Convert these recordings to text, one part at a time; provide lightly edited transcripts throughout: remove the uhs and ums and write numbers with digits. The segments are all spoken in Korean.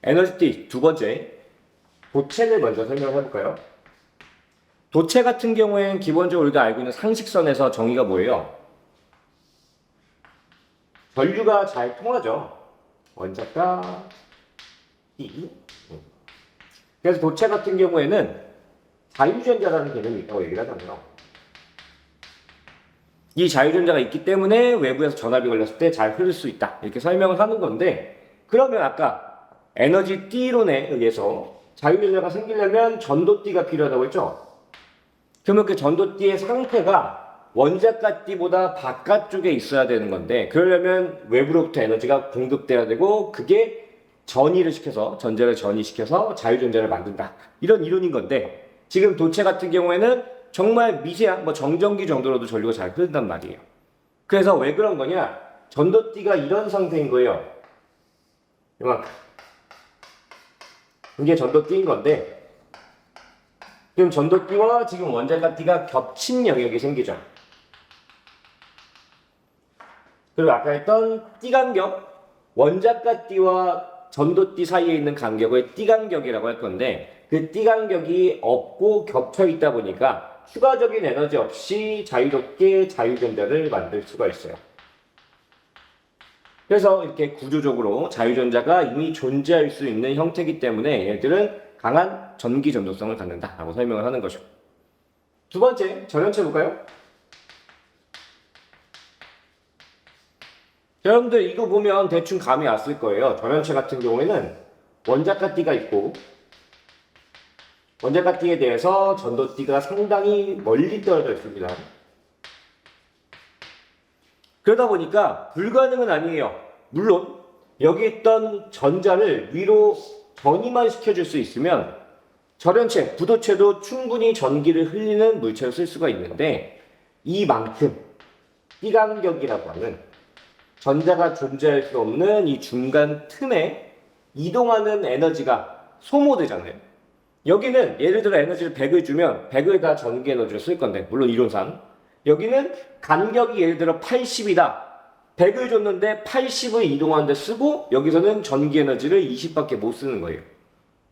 에너지 T 두 번째, 도체를 먼저 설명해 볼까요? 도체 같은 경우에는 기본적으로 우리가 알고 있는 상식선에서 정의가 뭐예요? 전류가 잘 통하죠. 원자가 T. 그래서 도체 같은 경우에는 자유전자라는 개념이 있다고 얘기를 하잖아요. 이 자유전자가 있기 때문에 외부에서 전압이 걸렸을 때 잘 흐를 수 있다. 이렇게 설명을 하는 건데, 그러면 아까 에너지 T론에 의해서 자유전자가 생기려면 전도띠가 필요하다고 했죠? 그러면 그 전도띠의 상태가 원자가 T보다 바깥쪽에 있어야 되는 건데, 그러려면 외부로부터 에너지가 공급돼야 되고, 그게 전이를 시켜서, 전자를 전이시켜서 자유전자를 만든다. 이런 이론인 건데, 지금 도체 같은 경우에는 정말 미세한, 정전기 정도로도 전류가 잘 흐른단 말이에요. 그래서 왜 그런 거냐? 전도띠가 이런 상태인 거예요. 이만큼. 이게 전도띠인 건데, 지금 전도띠와 지금 원자가띠가 겹친 영역이 생기죠. 그리고 아까 했던 띠간격, 원자가띠와 전도띠 사이에 있는 간격을 띠간격이라고 할 건데, 그 띠간격이 없고 겹쳐 있다 보니까 추가적인 에너지 없이 자유롭게 자유전자를 만들 수가 있어요. 그래서 이렇게 구조적으로 자유전자가 이미 존재할 수 있는 형태이기 때문에 얘들은 강한 전기 전도성을 갖는다라고 설명을 하는 거죠. 두 번째, 전연체 볼까요? 여러분들 이거 보면 대충 감이 왔을 거예요. 전연체 같은 경우에는 원자가띠가 있고, 원자가띠에 대해서 전도띠가 상당히 멀리 떨어져 있습니다. 그러다 보니까 불가능은 아니에요. 물론 여기 있던 전자를 위로 전이만 시켜줄 수 있으면 절연체, 부도체도 충분히 전기를 흘리는 물체를 쓸 수가 있는데, 이만큼 띠간격이라고 하는 전자가 존재할 수 없는 이 중간 틈에 이동하는 에너지가 소모되잖아요. 여기는 예를 들어 에너지를 100을 주면 100을 다 전기 에너지를 쓸 건데, 물론 이론상 여기는 간격이 예를 들어 80이다. 100을 줬는데 80을 이동하는데 쓰고, 여기서는 전기 에너지를 20밖에 못 쓰는 거예요.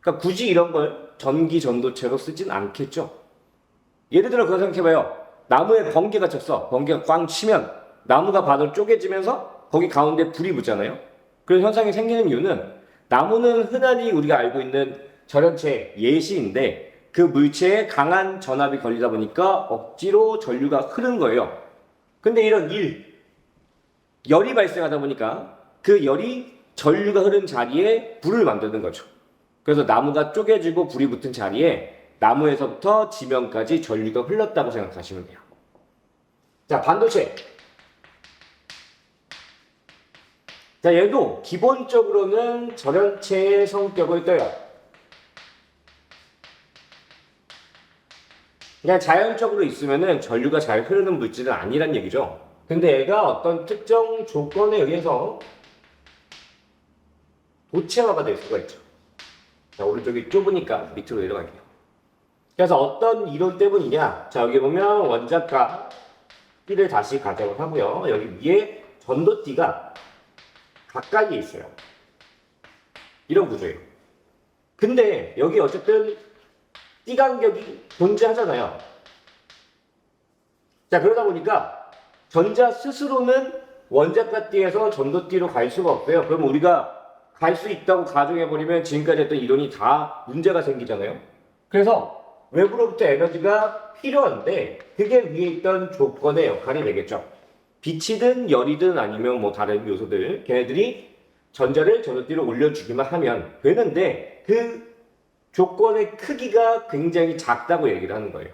그러니까 굳이 이런 걸 전기 전도체로 쓰진 않겠죠. 예를 들어 그거 생각해봐요. 나무에 번개가 쳤어. 번개가 꽝 치면 나무가 반으로 쪼개지면서 거기 가운데 불이 붙잖아요. 그런 현상이 생기는 이유는, 나무는 흔히 우리가 알고 있는 절연체 예시인데, 그 물체에 강한 전압이 걸리다 보니까 억지로 전류가 흐른 거예요. 근데 이런 열이 발생하다 보니까 그 열이 전류가 흐른 자리에 불을 만드는 거죠. 그래서 나무가 쪼개지고 불이 붙은 자리에 나무에서부터 지면까지 전류가 흘렀다고 생각하시면 돼요. 자, 반도체. 자, 얘도 기본적으로는 절연체의 성격을 떼요. 그냥 자연적으로 있으면은 전류가 잘 흐르는 물질은 아니란 얘기죠. 근데 얘가 어떤 특정 조건에 의해서 도체화가 될 수가 있죠. 자, 오른쪽이 좁으니까 밑으로 내려갈게요. 그래서 어떤 이론 때문이냐? 자, 여기 보면 원자가 T를 다시 가정을 하고요. 여기 위에 전도띠가 가까이에 있어요. 이런 구조예요. 근데 여기 어쨌든 T간격이 존재하잖아요. 자, 그러다 보니까 전자 스스로는 원자가띠에서 전도띠로 갈 수가 없어요. 그럼 우리가 갈 수 있다고 가정해버리면 지금까지 했던 이론이 다 문제가 생기잖아요. 그래서 외부로부터 에너지가 필요한데, 그게 위에 있던 조건의 역할이 되겠죠. 빛이든 열이든 아니면 다른 요소들, 걔네들이 전자를 전도띠로 올려주기만 하면 되는데, 그 조건의 크기가 굉장히 작다고 얘기를 하는 거예요.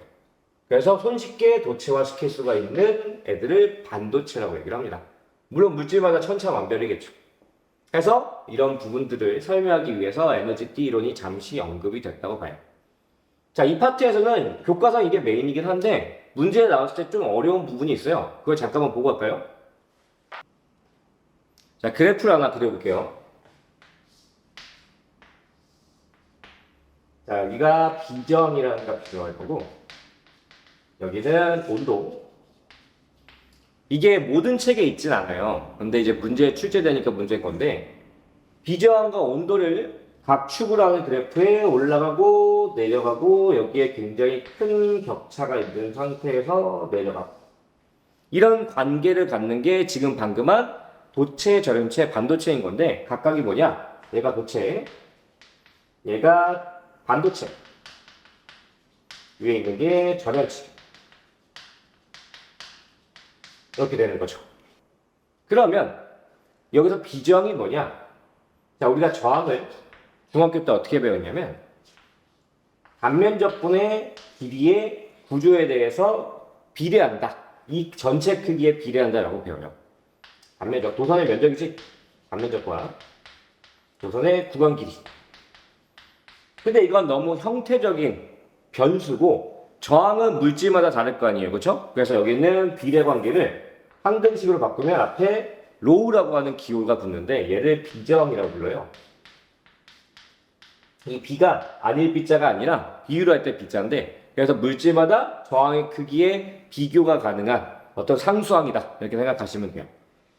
그래서 손쉽게 도체화 시킬 수가 있는 애들을 반도체라고 얘기를 합니다. 물론 물질마다 천차만별이겠죠. 그래서 이런 부분들을 설명하기 위해서 에너지 T 이론이 잠시 언급이 됐다고 봐요. 자, 이 파트에서는 교과상 이게 메인이긴 한데, 문제에 나왔을 때 좀 어려운 부분이 있어요. 그걸 잠깐만 보고 갈까요? 자, 그래프를 하나 그려볼게요. 자, 여기가 비전이라는 값이 들어갈 거고, 여기는 온도. 이게 모든 책에 있진 않아요. 근데 이제 문제에 출제되니까 문제인 건데, 비저항과 온도를 각 축으로 하는 그래프에 올라가고 내려가고 여기에 굉장히 큰 격차가 있는 상태에서 내려가고 이런 관계를 갖는 게 지금 방금 한 도체, 절연체, 반도체인 건데 각각이 뭐냐? 얘가 도체, 얘가 반도체, 위에 있는 게 절연체 이렇게 되는 거죠. 그러면 여기서 비저항이 뭐냐? 자, 우리가 저항을 중학교 때 어떻게 배웠냐면 단면적분의 길이의 구조에 대해서 비례한다. 이 전체 크기에 비례한다라고 배워요. 단면적, 도선의 면적이지. 단면적과 도선의 구간 길이. 근데 이건 너무 형태적인 변수고 저항은 물질마다 다를 거 아니에요. 그렇죠? 그래서 여기는 비례 관계를 항등식으로 바꾸면 앞에 로우라고 하는 기호가 붙는데 얘를 비저항이라고 불러요. 이 B가 아닐 B자가 아니라 비유로 할 때 B자인데 그래서 물질마다 저항의 크기에 비교가 가능한 어떤 상수항이다 이렇게 생각하시면 돼요.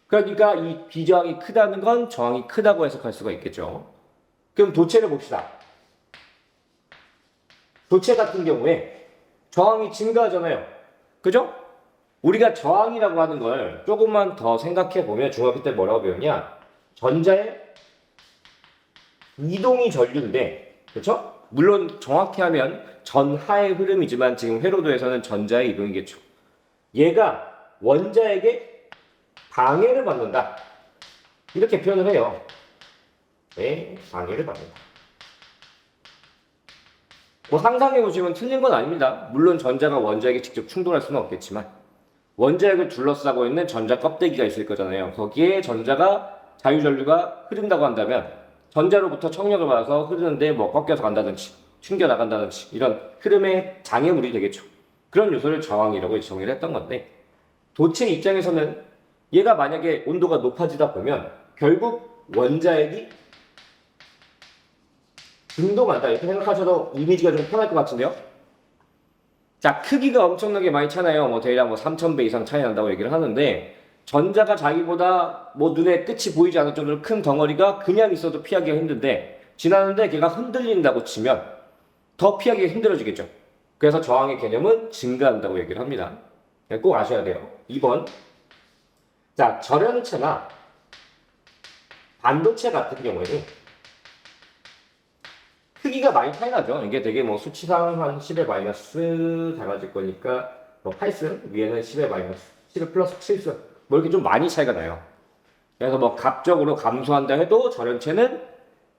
그러니까 이 비저항이 크다는 건 저항이 크다고 해석할 수가 있겠죠. 그럼 도체를 봅시다. 도체 같은 경우에 저항이 증가하잖아요. 그죠? 우리가 저항이라고 하는 걸 조금만 더 생각해 보면 중학교 때 뭐라고 배웠냐? 전자의 이동이 전류인데, 그렇죠? 물론 정확히 하면 전하의 흐름이지만 지금 회로도에서는 전자의 이동이겠죠. 얘가 원자에게 방해를 받는다. 이렇게 표현을 해요. 네, 방해를 받는다. 뭐 상상해 보시면 틀린 건 아닙니다. 물론 전자가 원자에게 직접 충돌할 수는 없겠지만 원자핵을 둘러싸고 있는 전자 껍데기가 있을 거잖아요. 거기에 전자가 자유전류가 흐른다고 한다면 전자로부터 청력을 받아서 흐르는데 뭐 꺾여서 간다든지 튕겨 나간다든지 이런 흐름의 장애물이 되겠죠. 그런 요소를 저항이라고 정의를 했던 건데 도체 입장에서는 얘가 만약에 온도가 높아지다 보면 결국 원자핵이 진동한다 이렇게 생각하셔도 이미지가 좀 편할 것 같은데요. 자, 크기가 엄청나게 많이 차나요. 뭐 대략 뭐 3000배 이상 차이 난다고 얘기를 하는데 전자가 자기보다 뭐 눈에 끝이 보이지 않을 정도로 큰 덩어리가 그냥 있어도 피하기가 힘든데 지나는데 걔가 흔들린다고 치면 더 피하기가 힘들어지겠죠. 그래서 저항의 개념은 증가한다고 얘기를 합니다. 꼭 아셔야 돼요. 2번. 자, 절연체나 반도체 같은 경우에는 크기가 많이 차이 나죠. 이게 되게 뭐 수치상 한 10의 마이너스 작아질 거니까 뭐 8승 위에는 10의 마이너스 10의 플러스 7승 뭐 이렇게 좀 많이 차이가 나요. 그래서 뭐 값적으로 감소한다 해도 절연체는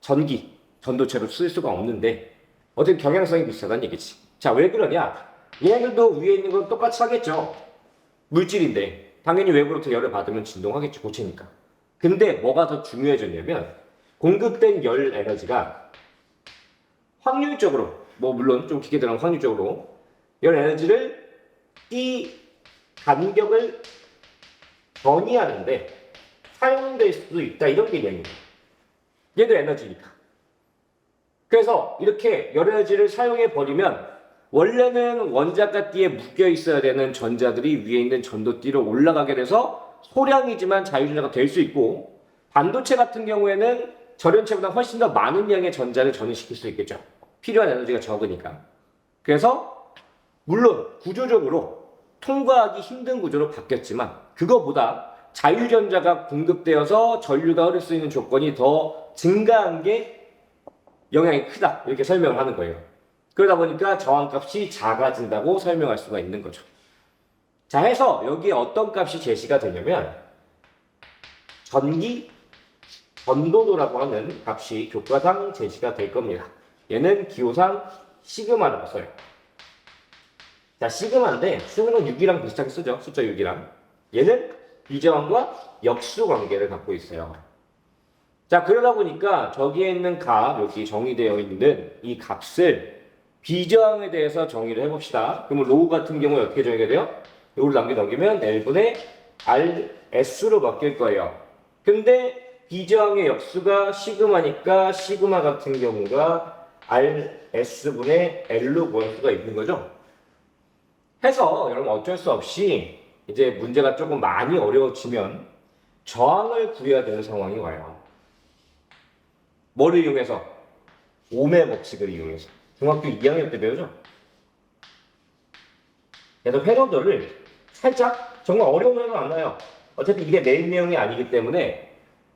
전기, 전도체로 쓸 수가 없는데 어쨌든 경향성이 비슷하다는 얘기지. 자, 왜 그러냐? 얘네들도 위에 있는 건 똑같이 하겠죠. 물질인데 당연히 외부로부터 열을 받으면 진동하겠죠. 고체니까. 근데 뭐가 더 중요해졌냐면 공급된 열 에너지가 확률적으로, 뭐 물론 좀 깊게 들어가면 확률적으로 열 에너지를 이 간격을 전이하는데 사용될 수도 있다 이런 개념입니다. 얘도 에너지니까. 그래서 이렇게 열 에너지를 사용해 버리면 원래는 원자가띠에 묶여 있어야 되는 전자들이 위에 있는 전도띠로 올라가게 돼서 소량이지만 자유전자가 될 수 있고 반도체 같은 경우에는 절연체보다 훨씬 더 많은 양의 전자를 전이시킬 수 있겠죠. 필요한 에너지가 적으니까. 그래서 물론 구조적으로 통과하기 힘든 구조로 바뀌었지만 그거보다 자유전자가 공급되어서 전류가 흐를 수 있는 조건이 더 증가한 게 영향이 크다 이렇게 설명을 하는 거예요. 그러다 보니까 저항값이 작아진다고 설명할 수가 있는 거죠. 자, 해서 여기에 어떤 값이 제시가 되냐면 전기 전도도라고 하는 값이 교과상 제시가 될 겁니다. 얘는 기호상 시그마라고 써요. 자, 시그마인데 쓰는 건 6이랑 비슷하게 쓰죠. 숫자 6이랑. 얘는 비저항과 역수 관계를 갖고 있어요. 자, 그러다 보니까 저기에 있는 값, 여기 정의되어 있는 이 값을 비저항에 대해서 정의를 해봅시다. 그러면 로우 같은 경우에 어떻게 정의가 돼요? 이걸 넘기면 L분의 RS로 바뀔 거예요. 근데 비저항의 역수가 시그마니까 시그마 같은 경우가 RS분의 L로 구할 수가 있는 거죠. 해서 여러분 어쩔 수 없이 이제 문제가 조금 많이 어려워지면 저항을 구해야 되는 상황이 와요. 뭐를 이용해서? 오매 법칙을 이용해서 중학교 2학년 때 배우죠. 그래서 회로도를 살짝 정말 어려운 회로는 안 나요. 어차피 이게 메인 내용이 아니기 때문에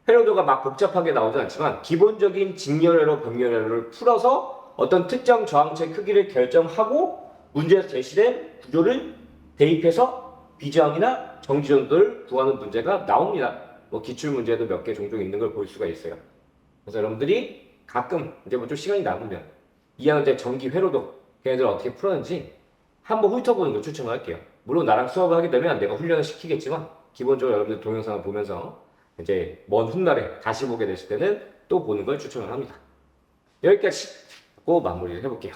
회로도가 막 복잡하게 나오진 않지만 기본적인 직렬회로 병렬회로를 풀어서 어떤 특정 저항체 크기를 결정하고 문제에서 제시된 구조를 대입해서 비저항이나 정지전도를 구하는 문제가 나옵니다. 뭐 기출 문제도 몇 개 종종 있는 걸 볼 수가 있어요. 그래서 여러분들이 가끔 이제 뭐 좀 시간이 남으면 2학년 때 전기 회로도 걔네들 어떻게 풀었는지 한번 훑어보는 걸 추천할게요. 물론 나랑 수업을 하게 되면 내가 훈련을 시키겠지만 기본적으로 여러분들 동영상을 보면서 이제 먼 훗날에 다시 보게 되실 때는 또 보는 걸 추천을 합니다. 여기까지 하고 마무리를 해볼게요.